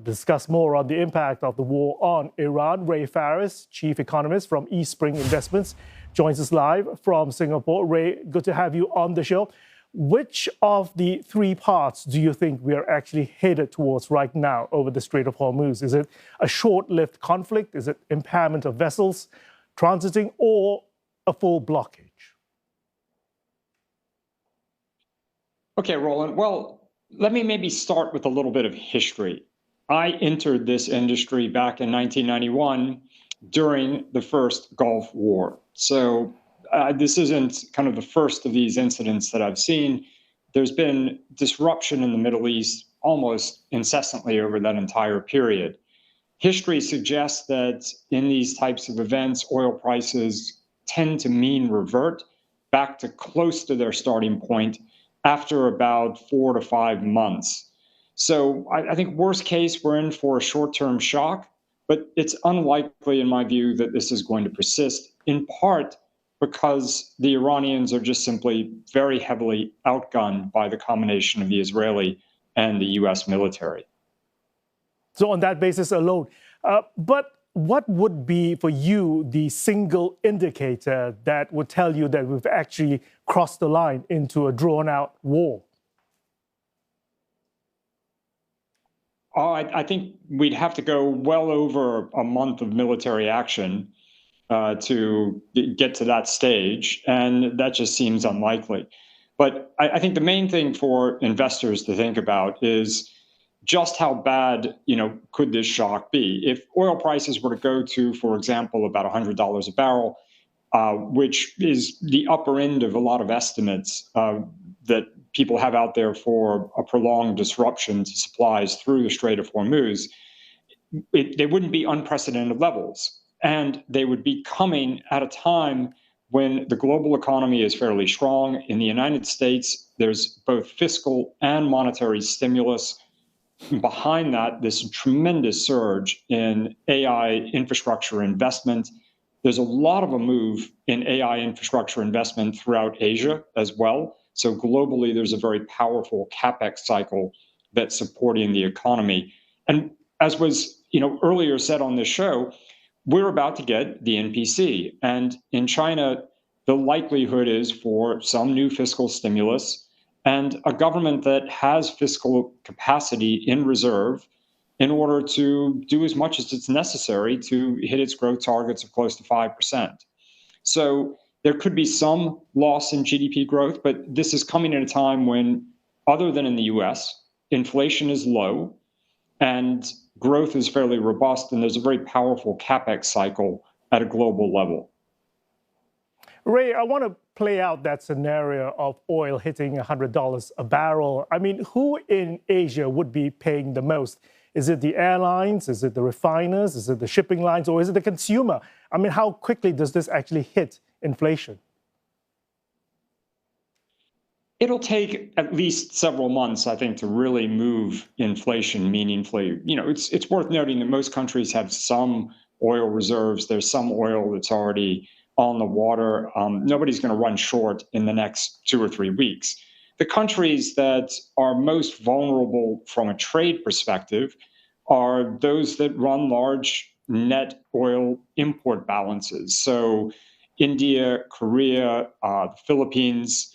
Discuss more on the impact of the war on Iran, Ray Farris, chief economist from Eastspring Investments, joins us live from Singapore. Ray, good to have you on the show. Which of the three paths do you think we are actually headed towards right now over the Strait of Hormuz? Is it a short-lived conflict? Is it impairment of vessels transiting, or a full blockage? Okay, Roland. Well, let me maybe start with a little bit of history. I entered this industry back in 1991 during the first Gulf War. So this isn't kind of the first of these incidents that I've seen. There's been disruption in the Middle East almost incessantly over that entire period. History suggests that in these types of events, oil prices tend to mean revert back to close to their starting point after about 4 to 5 months. So I think worst case, we're in for a short-term shock, but it's unlikely, in my view, that this is going to persist, in part because the Iranians are just simply very heavily outgunned by the combination of the Israeli and the U.S. military. So on that basis alone, but what would be for you the single indicator that would tell you that we've actually crossed the line into a drawn-out war? I think we'd have to go well over a month of military action to get to that stage, and that just seems unlikely. But I think the main thing for investors to think about is just how bad, could this shock be? If oil prices were to go to, for example, about $100 a barrel, which is the upper end of a lot of estimates that people have out there for a prolonged disruption to supplies through the Strait of Hormuz, they wouldn't be unprecedented levels. And they would be coming at a time when the global economy is fairly strong. In the United States, there's both fiscal and monetary stimulus. Behind that, this tremendous surge in AI infrastructure investment. There's a lot of a move in AI infrastructure investment throughout Asia as well. So globally, there's a very powerful capex cycle that's supporting the economy. And as was earlier said on this show, we're about to get the NPC. And in China, the likelihood is for some new fiscal stimulus and a government that has fiscal capacity in reserve in order to do as much as it's necessary to hit its growth targets of close to 5%. So there could be some loss in GDP growth, but this is coming at a time when, other than in the US, inflation is low and growth is fairly robust, and there's a very powerful capex cycle at a global level. Ray, I want to play out that scenario of oil hitting $100 a barrel. I mean, who in Asia would be paying the most? Is it the airlines? Is it the refiners? Is it the shipping lines? Or is it the consumer? I mean, how quickly does this actually hit inflation? It'll take at least several months, I think, to really move inflation meaningfully. It's worth noting that most countries have some oil reserves. There's some oil that's already on the water. Nobody's going to run short in the next 2 or 3 weeks. The countries that are most vulnerable from a trade perspective are those that run large net oil import balances. So India, Korea, the Philippines,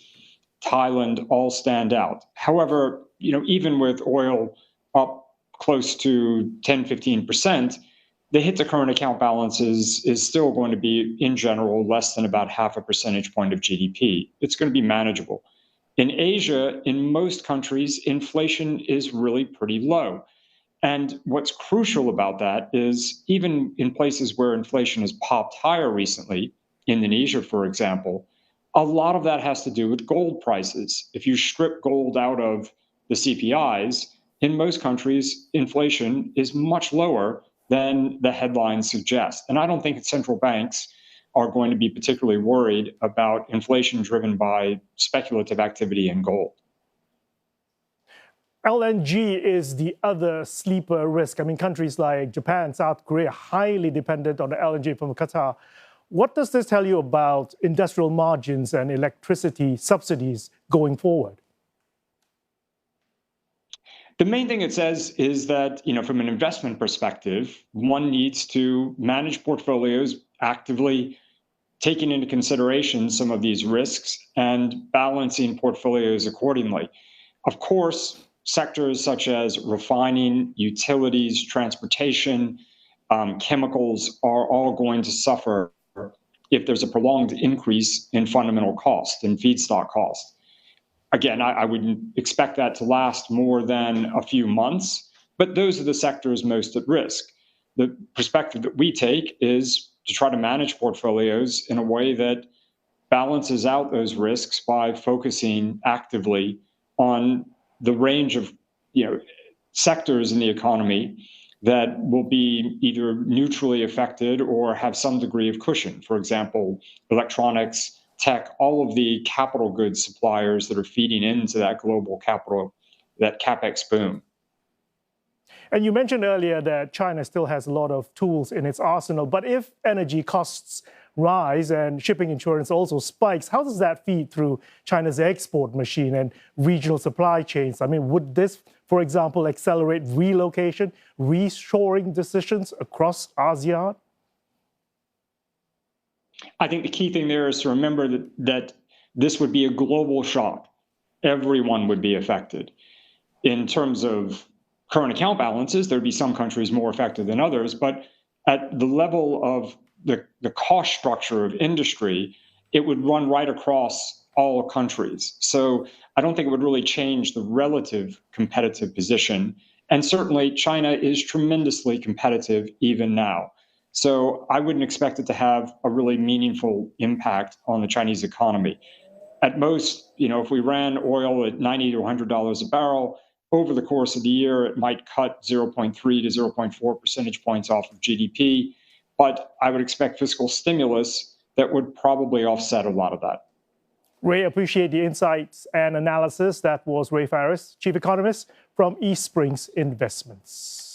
Thailand all stand out. However, even with oil up close to 10, 15%, the hit to current account balances is still going to be, in general, less than about half a percentage point of GDP. It's going to be manageable. In Asia, in most countries, inflation is really pretty low. And what's crucial about that is even in places where inflation has popped higher recently, Indonesia, for example, a lot of that has to do with gold prices. If you strip gold out of the CPIs, in most countries, inflation is much lower than the headlines suggest. And I don't think central banks are going to be particularly worried about inflation driven by speculative activity in gold. LNG is the other sleeper risk. I mean, countries like Japan, South Korea, highly dependent on the LNG from Qatar. What does this tell you about industrial margins and electricity subsidies going forward? The main thing it says is that, from an investment perspective, one needs to manage portfolios actively, taking into consideration some of these risks and balancing portfolios accordingly. Of course, sectors such as refining, utilities, transportation, chemicals are all going to suffer if there's a prolonged increase in fundamental cost and feedstock cost. Again, I wouldn't expect that to last more than a few months, but those are the sectors most at risk. The perspective that we take is to try to manage portfolios in a way that balances out those risks by focusing actively on the range of sectors in the economy that will be either neutrally affected or have some degree of cushion. For example, electronics, tech, all of the capital goods suppliers that are feeding into that global that capex boom. And you mentioned earlier that China still has a lot of tools in its arsenal, but if energy costs rise and shipping insurance also spikes, how does that feed through China's export machine and regional supply chains? I mean, would this, for example, accelerate relocation, reshoring decisions across ASEAN? I think the key thing there is to remember that this would be a global shock. Everyone would be affected. In terms of current account balances, there'd be some countries more affected than others, but at the level of the cost structure of industry, it would run right across all countries. So I don't think it would really change the relative competitive position. And certainly China is tremendously competitive even now. So I wouldn't expect it to have a really meaningful impact on the Chinese economy. At most, if we ran oil at $90 to $100 a barrel, over the course of the year, it might cut 0.3 to 0.4 percentage points off of GDP. But I would expect fiscal stimulus that would probably offset a lot of that. Ray, appreciate the insights and analysis. That was Ray Farris, Chief Economist from Eastspring Investments.